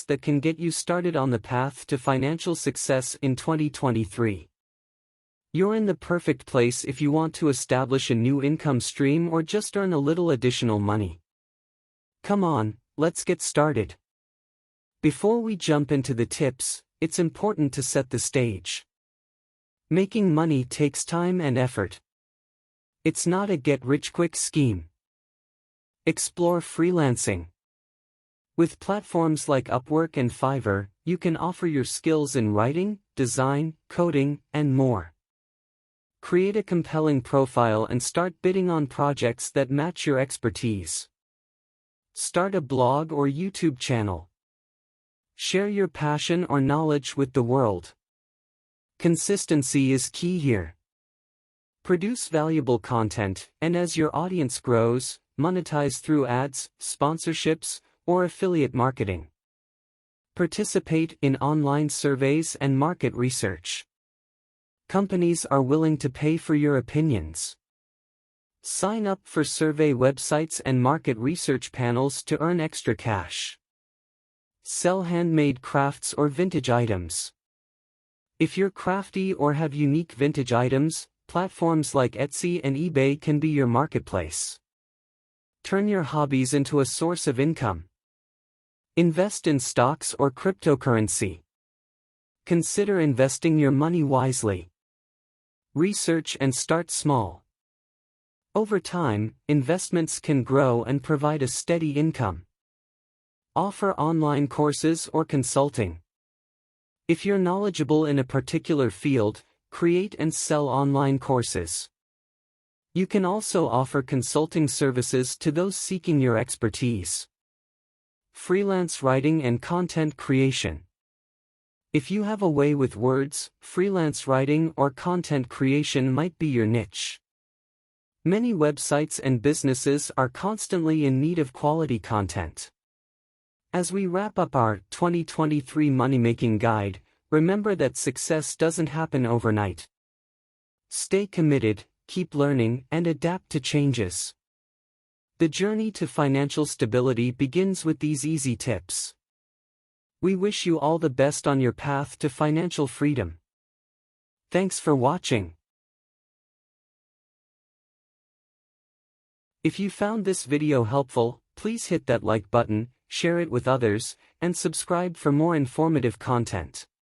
podcasts that can get you started on the path to financial success in 2023. You're in the perfect place if you want to establish a new income stream or just earn a little additional money. Come on, let's get started. Before we jump into the tips, it's important to set the stage. Making money takes time and effort. It's not a get-rich-quick scheme. Explore freelancing. With platforms like Upwork and Fiverr, you can offer your skills in writing, design, coding, and more. Create a compelling profile and start bidding on projects that match your expertise. Start a blog or YouTube channel. Share your passion or knowledge with the world. Consistency is key here. Produce valuable content, and as your audience grows, monetize through ads, sponsorships, or affiliate marketing. Participate in online surveys and market research. Companies are willing to pay for your opinions. Sign up for survey websites and market research panels to earn extra cash. Sell handmade crafts or vintage items. If you're crafty or have unique vintage items, platforms like Etsy and eBay can be your marketplace. Turn your hobbies into a source of income. Invest in stocks or cryptocurrency. Consider investing your money wisely. Research and start small. Over time, investments can grow and provide a steady income. Offer online courses or consulting. If you're knowledgeable in a particular field, create and sell online courses. You can also offer consulting services to those seeking your expertise. Freelance writing and content creation. If you have a way with words, freelance writing or content creation might be your niche. Many websites and businesses are constantly in need of quality content. As we wrap up our 2023 money-making guide, remember that success doesn't happen overnight. Stay committed, keep learning, and adapt to changes. The journey to financial stability begins with these easy tips. We wish you all the best on your path to financial freedom. Thanks for watching. If you found this video helpful, please hit that like button, share it with others, and subscribe for more informative content.